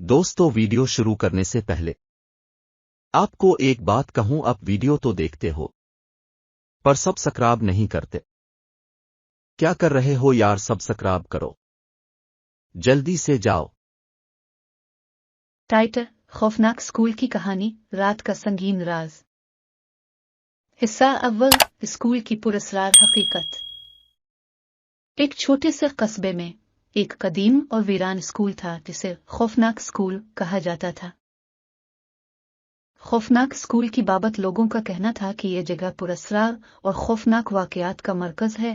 دوستو ویڈیو شروع کرنے سے پہلے آپ کو ایک بات کہوں، آپ ویڈیو تو دیکھتے ہو پر سبسکرائب نہیں کرتے، کیا کر رہے ہو یار؟ سبسکرائب کرو، جلدی سے جاؤ۔ ٹائٹل: خوفناک اسکول کی کہانی، رات کا سنگین راز۔ حصہ اول: اسکول کی پراسرار حقیقت۔ ایک چھوٹے سے قصبے میں ایک قدیم اور ویران اسکول تھا جسے خوفناک اسکول کہا جاتا تھا۔ خوفناک اسکول کی بابت لوگوں کا کہنا تھا کہ یہ جگہ پراسرار اور خوفناک واقعات کا مرکز ہے،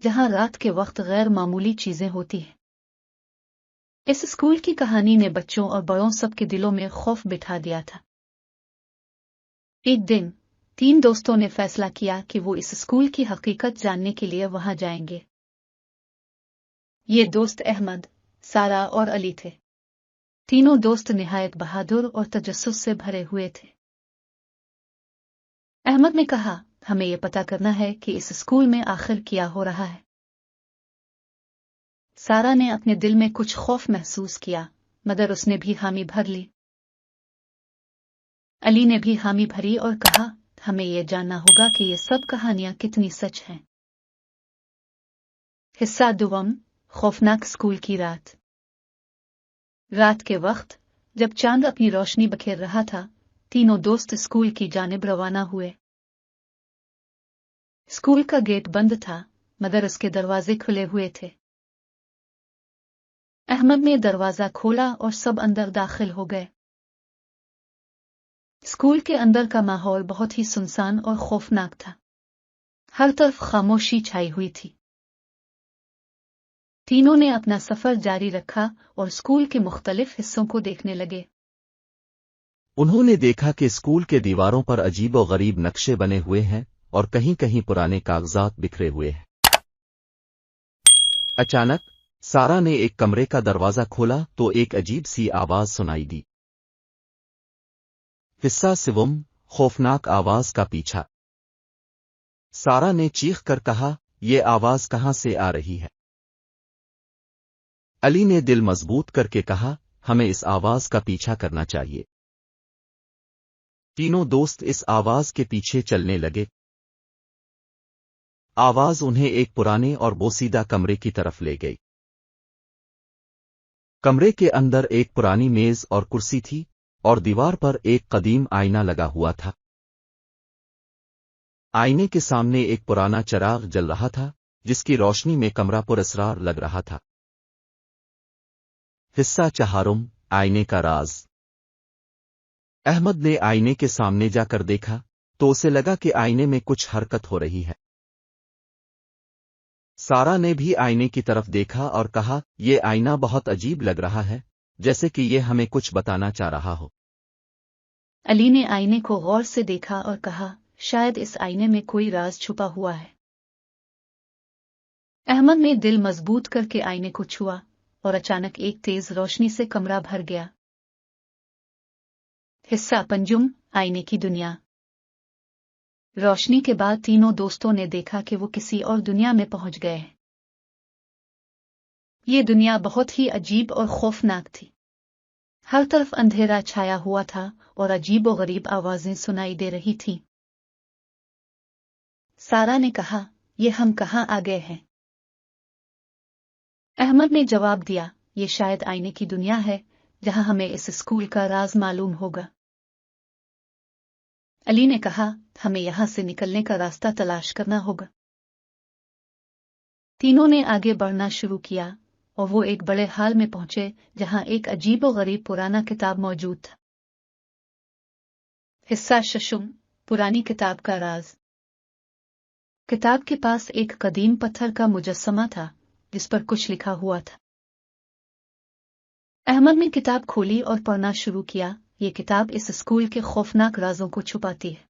جہاں رات کے وقت غیر معمولی چیزیں ہوتی ہیں۔ اس اسکول کی کہانی نے بچوں اور بڑوں سب کے دلوں میں خوف بٹھا دیا تھا۔ ایک دن 3 دوستوں نے فیصلہ کیا کہ وہ اس اسکول کی حقیقت جاننے کے لیے وہاں جائیں گے۔ یہ دوست احمد، سارا اور علی تھے۔ تینوں دوست نہایت بہادر اور تجسس سے بھرے ہوئے تھے۔ احمد نے کہا، ہمیں یہ پتہ کرنا ہے کہ اس اسکول میں آخر کیا ہو رہا ہے۔ سارا نے اپنے دل میں کچھ خوف محسوس کیا، مگر اس نے بھی حامی بھر لی۔ علی نے بھی حامی بھری اور کہا، ہمیں یہ جاننا ہوگا کہ یہ سب کہانیاں کتنی سچ ہیں۔ حصہ دوم: خوفناک اسکول کی رات۔ رات کے وقت جب چاند اپنی روشنی بکھیر رہا تھا، تینوں دوست اسکول کی جانب روانہ ہوئے۔ اسکول کا گیٹ بند تھا، مگر اس کے دروازے کھلے ہوئے تھے۔ احمد نے دروازہ کھولا اور سب اندر داخل ہو گئے۔ اسکول کے اندر کا ماحول بہت ہی سنسان اور خوفناک تھا۔ ہر طرف خاموشی چھائی ہوئی تھی۔ تینوں نے اپنا سفر جاری رکھا اور اسکول کے مختلف حصوں کو دیکھنے لگے۔ انہوں نے دیکھا کہ اسکول کے دیواروں پر عجیب و غریب نقشے بنے ہوئے ہیں اور کہیں کہیں پرانے کاغذات بکھرے ہوئے ہیں۔ اچانک سارا نے ایک کمرے کا دروازہ کھولا تو ایک عجیب سی آواز سنائی دی۔ حصہ سوم: خوفناک آواز کا پیچھا۔ سارا نے چیخ کر کہا، یہ آواز کہاں سے آ رہی ہے؟ علی نے دل مضبوط کر کے کہا، ہمیں اس آواز کا پیچھا کرنا چاہیے۔ تینوں دوست اس آواز کے پیچھے چلنے لگے۔ آواز انہیں ایک پرانے اور بوسیدہ کمرے کی طرف لے گئی۔ کمرے کے اندر ایک پرانی میز اور کرسی تھی اور دیوار پر ایک قدیم آئینہ لگا ہوا تھا۔ آئینے کے سامنے ایک پرانا چراغ جل رہا تھا، جس کی روشنی میں کمرہ پراسرار لگ رہا تھا۔ حصہ چہارم: آئینے کا راز۔ احمد نے آئینے کے سامنے جا کر دیکھا تو اسے لگا کہ آئینے میں کچھ حرکت ہو رہی ہے۔ سارا نے بھی آئینے کی طرف دیکھا اور کہا، یہ آئینہ بہت عجیب لگ رہا ہے، جیسے کہ یہ ہمیں کچھ بتانا چاہ رہا ہو۔ علی نے آئینے کو غور سے دیکھا اور کہا، شاید اس آئینے میں کوئی راز چھپا ہوا ہے۔ احمد نے دل مضبوط کر کے آئینے کو چھوا اور اچانک ایک تیز روشنی سے کمرہ بھر گیا۔ حصہ پنجم: آئینے کی دنیا۔ روشنی کے بعد تینوں دوستوں نے دیکھا کہ وہ کسی اور دنیا میں پہنچ گئے ہیں۔ یہ دنیا بہت ہی عجیب اور خوفناک تھی۔ ہر طرف اندھیرا چھایا ہوا تھا اور عجیب و غریب آوازیں سنائی دے رہی تھیں۔ سارا نے کہا، یہ ہم کہاں آ گئے ہیں؟ احمد نے جواب دیا، یہ شاید آئینے کی دنیا ہے، جہاں ہمیں اس اسکول کا راز معلوم ہوگا۔ علی نے کہا، ہمیں یہاں سے نکلنے کا راستہ تلاش کرنا ہوگا۔ تینوں نے آگے بڑھنا شروع کیا اور وہ ایک بڑے ہال میں پہنچے جہاں ایک عجیب و غریب پرانا کتاب موجود تھا۔ حصہ ششم: پرانی کتاب کا راز۔ کتاب کے پاس ایک قدیم پتھر کا مجسمہ تھا جس پر کچھ لکھا ہوا تھا۔ احمد نے کتاب کھولی اور پڑھنا شروع کیا۔ یہ کتاب اس اسکول کے خوفناک رازوں کو چھپاتی ہے۔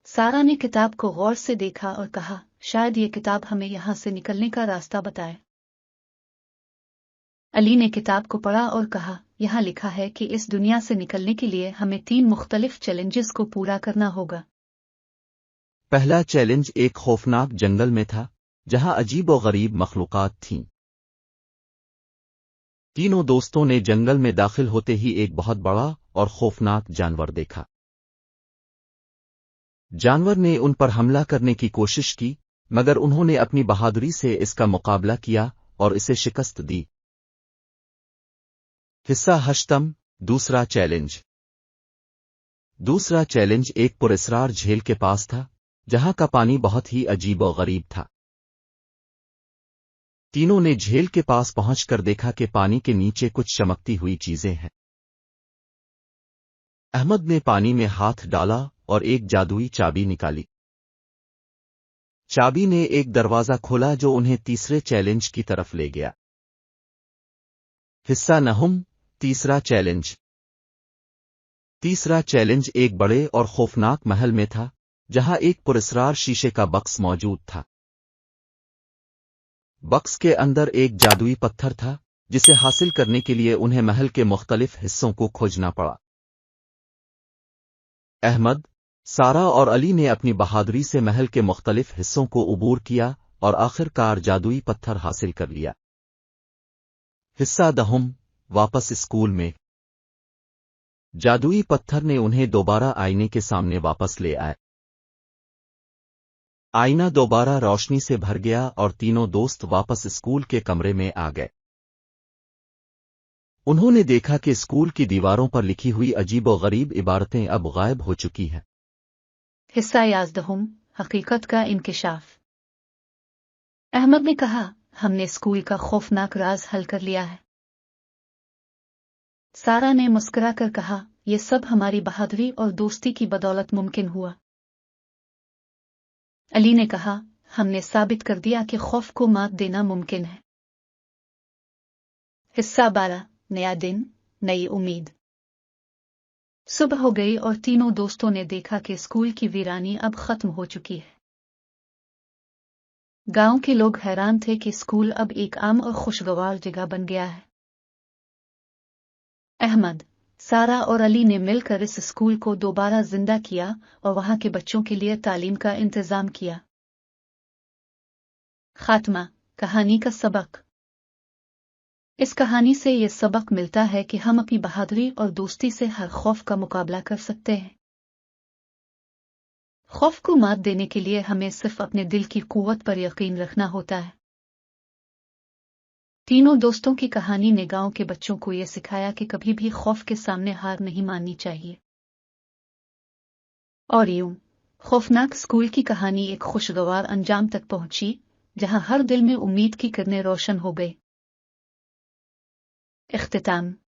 سارا نے کتاب کو غور سے دیکھا اور کہا، شاید یہ کتاب ہمیں یہاں سے نکلنے کا راستہ بتائے۔ علی نے کتاب کو پڑھا اور کہا، یہاں لکھا ہے کہ اس دنیا سے نکلنے کے لیے ہمیں 3 مختلف چیلنجز کو پورا کرنا ہوگا۔ پہلا چیلنج ایک خوفناک جنگل میں تھا، جہاں عجیب و غریب مخلوقات تھیں۔ تینوں دوستوں نے جنگل میں داخل ہوتے ہی ایک بہت بڑا اور خوفناک جانور دیکھا۔ جانور نے ان پر حملہ کرنے کی کوشش کی، مگر انہوں نے اپنی بہادری سے اس کا مقابلہ کیا اور اسے شکست دی۔ حصہ ہشتم، دوسرا چیلنج۔ دوسرا چیلنج ایک پراسرار جھیل کے پاس تھا، جہاں کا پانی بہت ہی عجیب و غریب تھا۔ تینوں نے جھیل کے پاس پہنچ کر دیکھا کہ پانی کے نیچے کچھ چمکتی ہوئی چیزیں ہیں۔ احمد نے پانی میں ہاتھ ڈالا اور ایک جادوئی چابی نکالی۔ چابی نے ایک دروازہ کھولا جو انہیں تیسرے چیلنج کی طرف لے گیا۔ حصہ نہم، تیسرا چیلنج۔ تیسرا چیلنج ایک بڑے اور خوفناک محل میں تھا، جہاں ایک پراسرار شیشے کا بکس موجود تھا۔ بکس کے اندر ایک جادوئی پتھر تھا، جسے حاصل کرنے کے لیے انہیں محل کے مختلف حصوں کو کھوجنا پڑا۔ احمد، سارا اور علی نے اپنی بہادری سے محل کے مختلف حصوں کو عبور کیا اور آخر کار جادوئی پتھر حاصل کر لیا۔ حصہ دہم، واپس اسکول میں۔ جادوئی پتھر نے انہیں دوبارہ آئینے کے سامنے واپس لے آئے۔ آئینہ دوبارہ روشنی سے بھر گیا اور تینوں دوست واپس اسکول کے کمرے میں آ گئے۔ انہوں نے دیکھا کہ اسکول کی دیواروں پر لکھی ہوئی عجیب و غریب عبارتیں اب غائب ہو چکی ہیں۔ حصہ یازدہم، حقیقت کا انکشاف۔ احمد نے کہا، ہم نے اسکول کا خوفناک راز حل کر لیا ہے۔ سارا نے مسکرا کر کہا، یہ سب ہماری بہادری اور دوستی کی بدولت ممکن ہوا۔ علی نے کہا، ہم نے ثابت کر دیا کہ خوف کو مات دینا ممکن ہے۔ حصہ 12، نیا دن، نئی امید۔ صبح ہو گئی اور تینوں دوستوں نے دیکھا کہ اسکول کی ویرانی اب ختم ہو چکی ہے۔ گاؤں کے لوگ حیران تھے کہ اسکول اب ایک عام اور خوشگوار جگہ بن گیا ہے۔ احمد، سارا اور علی نے مل کر اس اسکول کو دوبارہ زندہ کیا اور وہاں کے بچوں کے لیے تعلیم کا انتظام کیا۔ خاتمہ، کہانی کا سبق۔ اس کہانی سے یہ سبق ملتا ہے کہ ہم اپنی بہادری اور دوستی سے ہر خوف کا مقابلہ کر سکتے ہیں۔ خوف کو مات دینے کے لیے ہمیں صرف اپنے دل کی قوت پر یقین رکھنا ہوتا ہے۔ تینوں دوستوں کی کہانی نے گاؤں کے بچوں کو یہ سکھایا کہ کبھی بھی خوف کے سامنے ہار نہیں ماننی چاہیے۔ اور یوں خوفناک اسکول کی کہانی ایک خوشگوار انجام تک پہنچی، جہاں ہر دل میں امید کی کرنیں روشن ہو گئے۔ اختتام۔